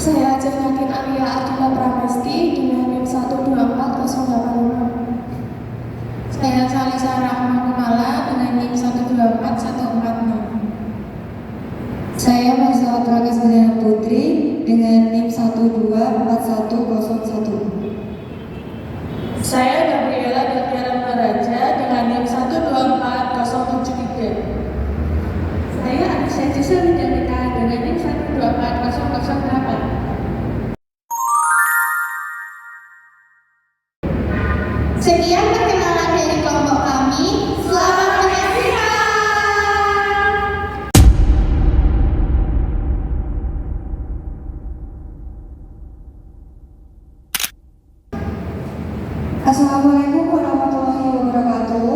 Saya Jainakin Alia Ardila Pramesti dengan NIM 124085. Saya Salisa Rahma Kumala dengan NIM 124146. Saya Marisa Pragaswardhana Putri dengan NIM 124101. Saya Gabriela Daviara Maraja dengan NIM 124073. Saya Anisya Cisel Widamita dengan NIM 124008. Sekian perkenalan dari kelompok kami. Selamat menyaksikan. Assalamualaikum warahmatullahi wabarakatuh.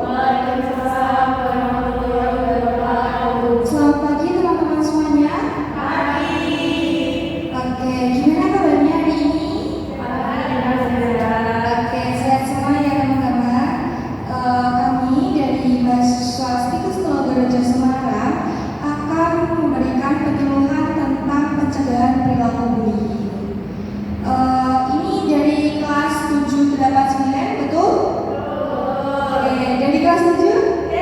Waalaikumsalam warahmatullahi wabarakatuh. Selamat pagi teman-teman semuanya. Pagi. Oke, gimana kabarnya hari ini? Oke, sehat semua ya teman-teman. Kami dari mahasiswa Stikus Garaja Semarang akan memberikan penyuluhan tentang pencegahan perilaku bullying. Ini dari kelas 789, betul? Oke, dari kelas 7?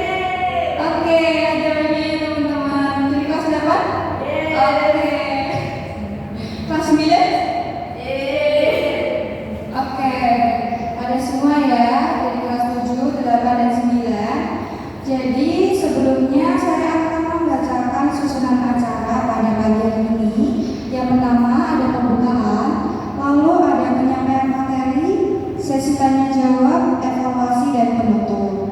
Oke, ada lagi teman-teman. Dari kelas 8? Oke. Kelas 9? Oke, ada semua ya dari kelas 7, 8, dan 9. Jadi sebelumnya saya akan membacakan susunan acara pada pagi hari ini. Yang pertama ada pembukaan, lalu ada penyampaian materi, sesi tanya jawab, evaluasi, dan penutup.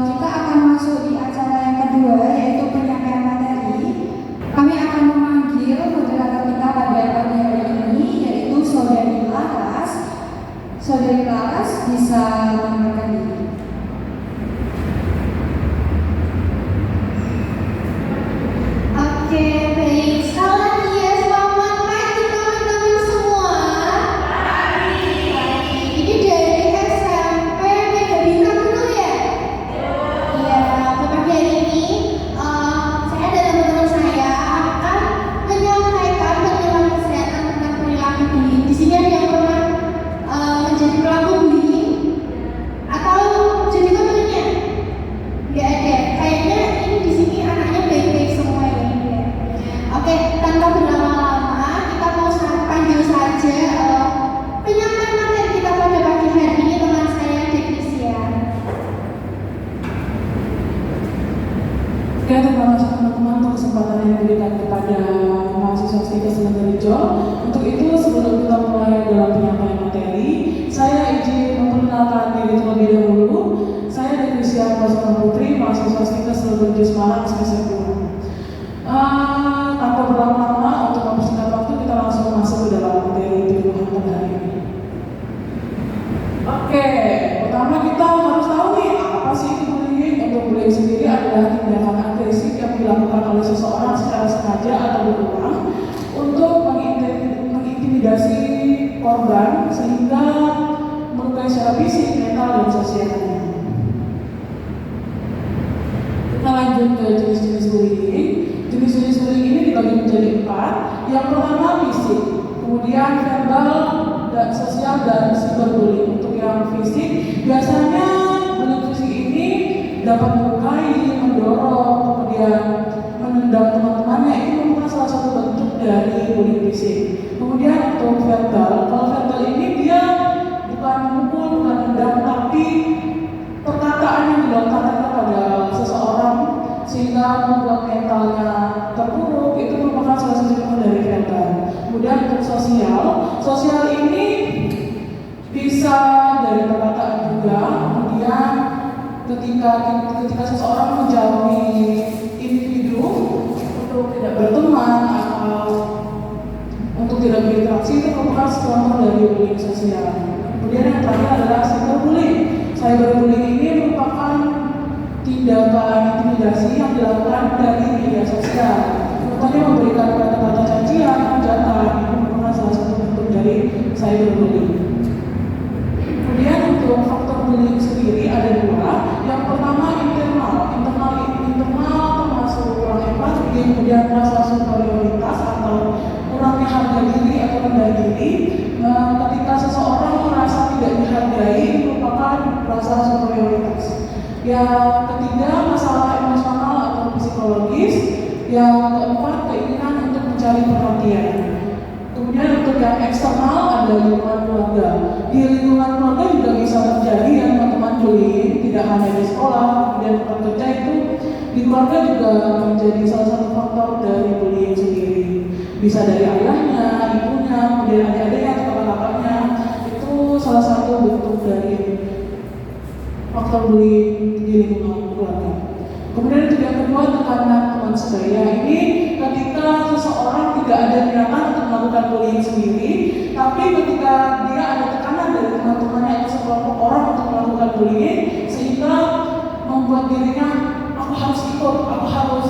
Kita akan masuk di acara yang kedua, yaitu penyampaian materi. Kami akan memanggil moderator kita pada pagi hari ini, yaitu Saudari Laras. Saudari Laras bisa menyampaikan diri. Oke, baik. Sekali ya, selamat pagi teman-teman semua. Ini dari SMP Mega Bintang dulu ya? Iya, pada pagi hari ini saya dan teman-teman saya akan menyampaikan penjelasan kesehatan tentang perilaku bullying. Di sini ada yang pernah menjadi pelaku bullying atau jadi korbannya? Nggak ada. Kayaknya ini di sini anaknya baik-baik semua ya. Oke, tanpa berlama-lama kita mau panggil saja penyampaian materi kita pada pagi hari ini, teman saya Dekrisia. Oke, terima kasih teman-teman untuk kesempatan yang diberikan kepada mahasiswa Stikus Garaja. Untuk itu, sebelum kita mulai dalam penyampaian materi, saya izin memperkenalkan diri terlebih dahulu. Saya Dekrisia Prasetya Putri, mahasiswa Stikus Garaja Semarang semester 2. Tanpa berlama-lama, untuk mempersingkat waktu, kita langsung masuk ke dalam materi penyuluhan pada hari ini. Oke, pertama kita harus tahu nih, apa sih itu bullying? Untuk bullying sendiri adalah tindakan agresif yang dilakukan oleh seseorang secara sengaja atau berulang untuk mengintimidasi korban sehingga melukai secara fisik, mental, dan sosialnya. Kita lanjut ke jenis-jenis bullying. Jenis-jenis bullying ini dibagi menjadi 4. Yang pertama fisik, kemudian verbal, dan sosial, dan cyberbullying. Untuk yang fisik, biasanya bullying fisik ini dapat melukai, mendorong, kemudian menendang teman-temannya. Itu merupakan salah satu bentuk dari bullying fisik. Kemudian untuk verbal, kalau verbal ini dia bukan memukul, bukan menendang, tapi perkataan yang dilontarkan kepada seseorang sehingga membuat mentalnya terpuruk, itu merupakan salah satu contoh dari verbal. Kemudian untuk sosial ini bisa dari perkataan juga. Kemudian ketika seseorang menjauhi individu untuk tidak berteman atau untuk tidak berinteraksi, itu merupakan contoh dari bullying sosial. Kemudian yang terakhir adalah cyberbullying. Cyberbullying ini merupakan tindakan intimidasi yang dilakukan dari media sosial. Contohnya memberikan kata-kata cacian, hujatan, itu merupakan salah satu bentuk dari cyberbullying. Kemudian untuk faktor bullying sendiri ada 2. Yang pertama internal termasuk kurang empati, kemudian rasa superioritas atau merasa superioritas. Yang ketiga, masalah emosional atau psikologis. Yang keempat, keinginan untuk mencari perhatian. Kemudian untuk yang eksternal ada lingkungan keluarga. Di lingkungan keluarga juga bisa terjadi ya teman-teman bullying, tidak hanya di sekolah, kemudian tempat kerja itu di keluarga juga menjadi salah satu faktor dari bullying sendiri. Bisa dari ayahnya, ibunya, kemudian adik-adiknya atau kakak-kakaknya. Itu salah satu bentuk dari faktor bullying di lingkungan keluarga. Kemudian untuk yang kedua, tekanan teman sebaya. Ini ketika seseorang tidak ada niatan untuk melakukan bullying sendiri, tapi ketika dia ada tekanan dari teman-temannya atau sekelompok orang untuk melakukan bullying, sehingga membuat dirinya aku harus ikut, aku harus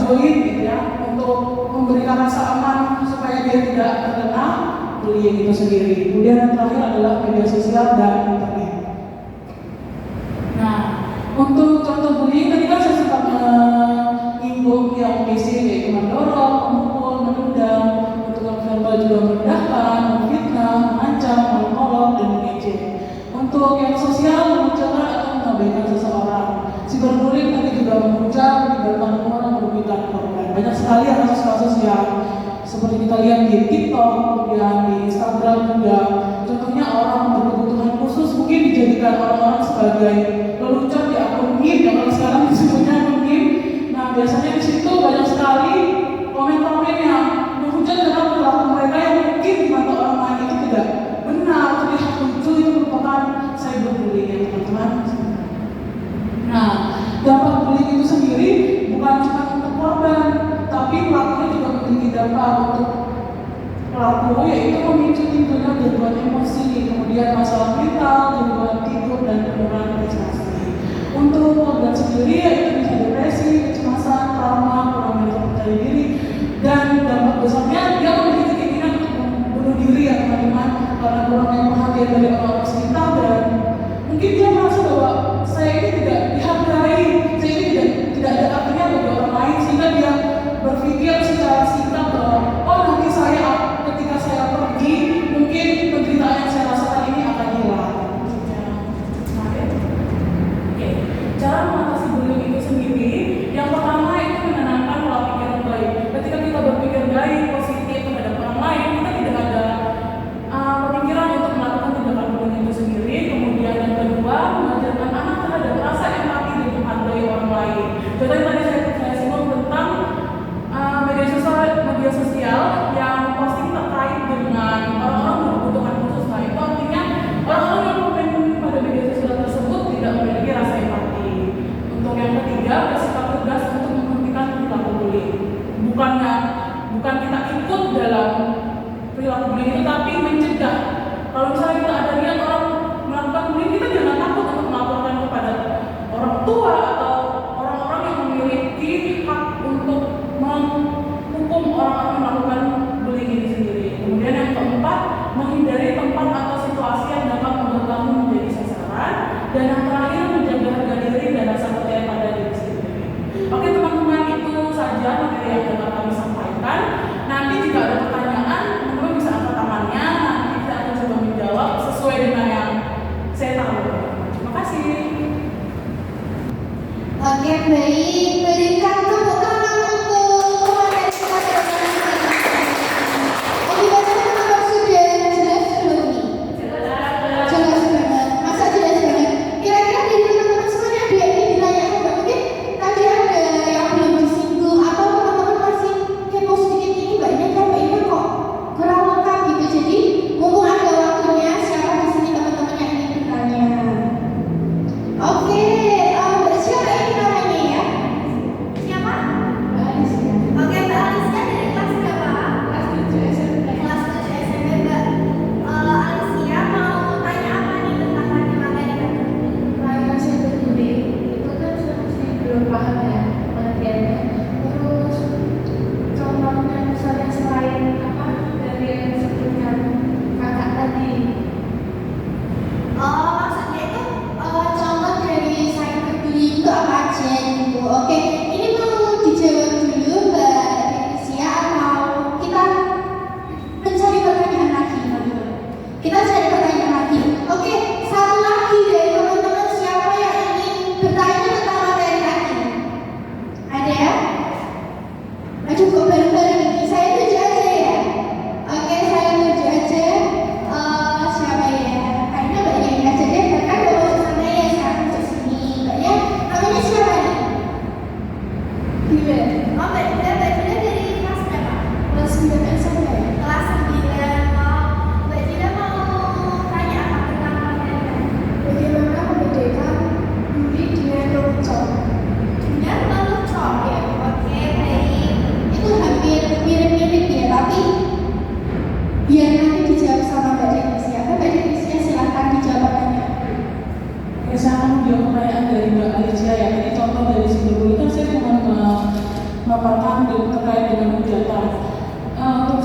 join gitu ya, untuk memberikan rasa aman supaya dia tidak terkena bullying itu sendiri. Kemudian yang terakhir adalah media sosial dan internet. Nah, untuk contoh bullying tadi kan saya sempat menyinggung yang fisik yaitu mendorong, memukul, menendang, untuk yang verbal juga merendahkan, memfitnah, mengancam, mengolok, dan mengejek. Untuk yang sosial, memunculkan atau mengabaikan seseorang. Cyberbullying tadi juga menghujat, menyebarkan rumor, merugikan korban. Banyak sekali kasus-kasus yang seperti kita lihat di TikTok, kemudian di Instagram juga. Contohnya orang berkebutuhan khusus mungkin dijadikan orang-orang sebagai lelucon di akun meme, yang kalau sekarang disebutnya meme. Nah, biasanya di situ banyak sekali komen-komen yang menghujat tentang perilaku mereka yang mungkin di mata orang lain itu tidak benar, terlihat lucu. Itu merupakan cyberbullying ya teman-teman. Nah, dampak bullying itu sendiri bukan cuma untuk korban, tapi pelakunya juga memiliki dampak untuk pelaku, yaitu memicu timbulnya gangguan emosi, kemudian masalah mental, gangguan tidur, dan penurunan prestasi. Untuk korban sendiri yaitu bisa depresi, kecemasan, trauma, kurang percaya diri, dan dampak besarnya dia memiliki keinginan untuk membunuh diri ya teman-teman, karena kurangnya perhatian dari orang-orang sekitar, dan mungkin dia merasa bahwa saya ini tidak dihargai, saya ini tidak ada artinya bagi orang lain, sehingga dia berpikir secara singkat bahwa oh nanti ketika saya pergi mungkin penderitaan yang saya rasakan ini akan hilang. Oke, cara mengatasi bullying itu sendiri, yang pertama itu menanamkan pola pikir yang baik. Ketika kita berpikir baik, positif terhadap orang lain, kita tidak ada pemikiran untuk melakukan tindakan bullying itu sendiri. Kemudian yang kedua, mengajarkan anak terhadap rasa empati dan menghargai orang lain. Contohnya tadi saya singgung tentang media sosial yang posting terkait dengan orang-orang berkebutuhan khusus. Nah, itu artinya orang-orang yang komen pada media sosial tersebut tidak memiliki rasa empati. Untuk yang ketiga, bersikap tegas untuk menghentikan perilaku bullying. Bukan kita ikut dalam perilaku bullying itu, tapi mencegah. Kalau misalnya kita ada lihat orang melakukan bullying, kita jangan takut untuk melaporkan kepada orang tua atau orang-orang yang memiliki hak untuk menghukum orang-orang yang melakukan bullying ini sendiri. Kemudian yang keempat, menghindari tempat atau situasi yang dapat membuat kamu menjadi sasaran. Dan yang terakhir, menjaga harga diri dan rasa percaya pada diri sendiri. Oke teman-teman, itu saja materi yang dapat kami sampaikan. Nanti jika ada pertanyaan, teman-teman bisa angkat tangannya. Nanti kita akan coba menjawab sesuai dengan yang saya tahu. Terima kasih. Oke, baik. Berikan tepuk tangan untuk materi kita pada Oke, teman-teman sudah jelas belum nih? Jelas banget. Masa jelas banget? Kira-kira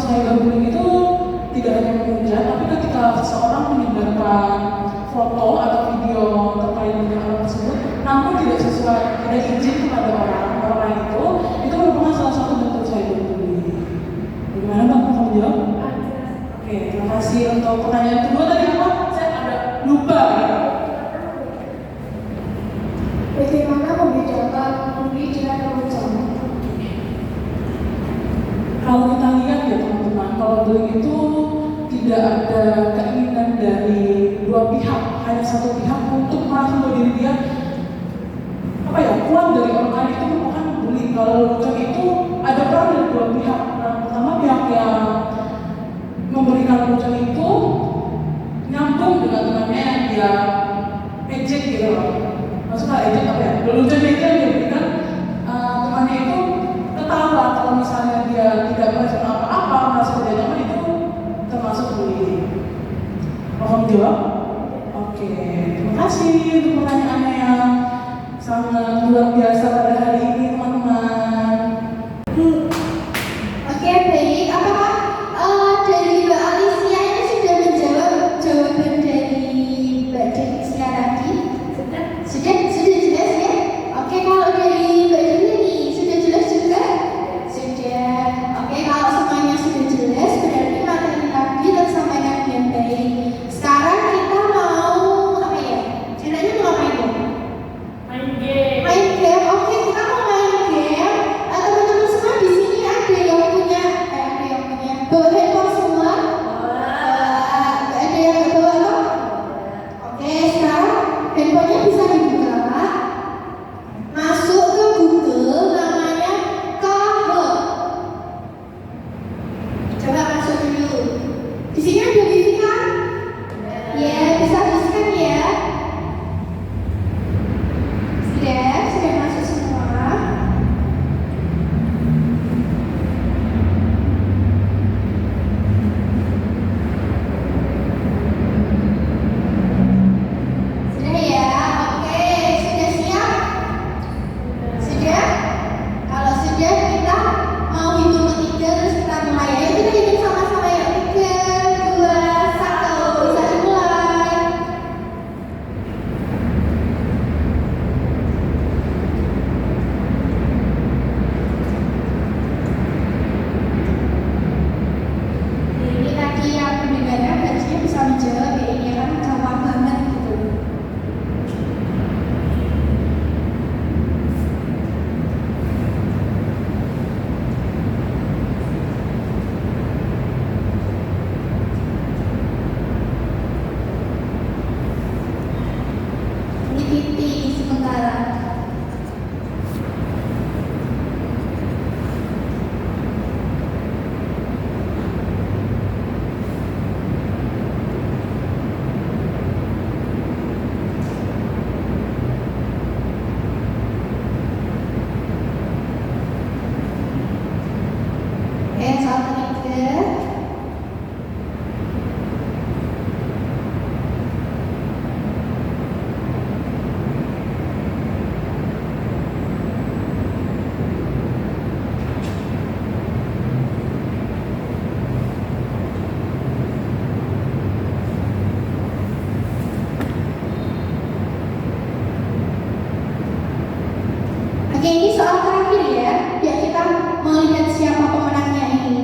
cyberbullying itu tidak hanya menghujat, tapi ketika seseorang menyebarkan foto atau video terkait dengan hal tersebut, namun tidak sesuai, tidak izin kepada orang lain itu merupakan salah satu bentuk cyberbullying. Bagaimana Bang, kamu jawab? Oke, terima kasih untuk pertanyaan kedua tadi apa? Saya ada lupa. Bagaimana membedakan bully dengan ancaman? Kalau kita lihat ya teman-teman, kalau bullying itu tidak ada keinginan dari dua pihak, hanya satu pihak untuk merasa bahwa diri dia kuat dari orang lain, itu merupakan bullying. Kalau lelucon itu ada peran dari dua pihak. Nah, pertama pihak yang memberikan lelucon itu nyambung dengan temannya yang dia ejek gitu loh. Maksudnya ejek apa ya? Lelucon itu yang diberikan temannya itu ketawa kalau misalnya dia tidak merespon apa-apa, merasa tidak nyaman, itu termasuk bullying. Paham jawab? Oke, terima kasih untuk pertanyaannya yang sangat luar biasa pada hari ini teman-teman. Oke, baik. Apakah dari Mbak Alicia ini sudah menjawab jawaban dari Mbak Denisia tadi? Sudah jelas ya? Oke, kalau dari Mbak Dewi nih sudah jelas juga? Sudah. Oke, kalau semuanya sudah jelas, berarti materi tadi tersampaikan dengan baik. Sekarang kita mau apa ya? Ceritanya mau ngapain ya? Main game. Oke, kita mau main game. Teman-teman semua di sini ada yang punya bawa handphone semua? Ada yang nggak bawa toh? Oke, sekarang handphonenya bisa dibuka. Masuk ke Google, namanya Kahoot. Coba masuk dulu. Di sini ada wifi kan? Ya, bisa kan ya? Sudah masuk semua. Sudah ya? Oke, sudah siap? Sudah? Kalau sudah, kita mau hitung ketiga terus kita mulai. Ayo kita hitung sama-sama ya. 3, 2, 1. Bisa dimulai. Ini tadi yang pendengarnya harusnya bisa menjawab ya, ini kan gampang banget gitu. Ini titik sementara. Soal ketiga. Oke, ini soal terakhir ya. Ya, kita mau lihat siapa pemenangnya ini.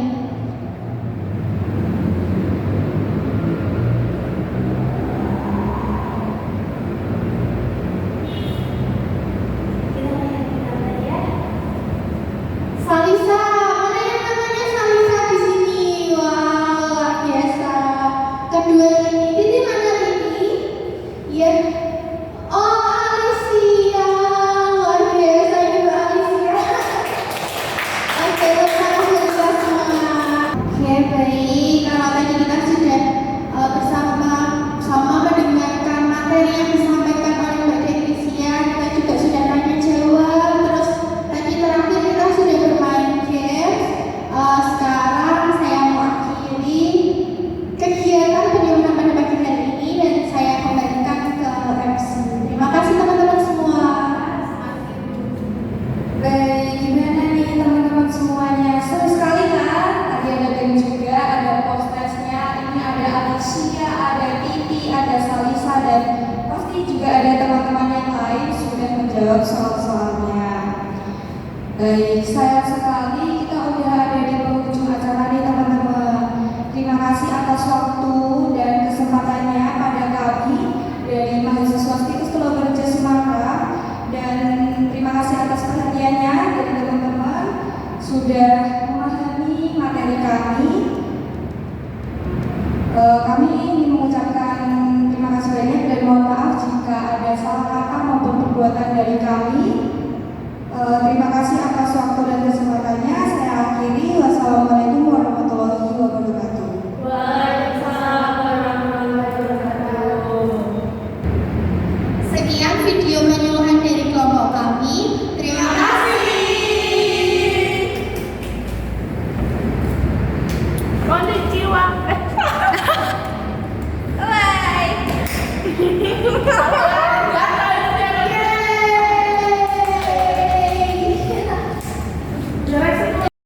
ada Salisa, dan pasti juga ada teman-teman yang lain sudah menjawab soal-soalnya. Baik, sayang sekali kita udah ada di penghujung acara nih teman-teman. Terima kasih atas waktu dan kesempatannya pada kami dari mahasiswa Stikes Global Semarang, dan terima kasih atas perhatiannya dari teman-teman sudah memahami materi kami. Kami ingin mengucapkan terima kasih banyak dan mohon maaf jika ada salah kata maupun perbuatan dari kami. Terima kasih atas waktu dan kesempatannya. Saya akhiri. Wassalamualaikum warahmatullahi wabarakatuh. Waalaikumsalam warahmatullahi wabarakatuh. Sekian video manual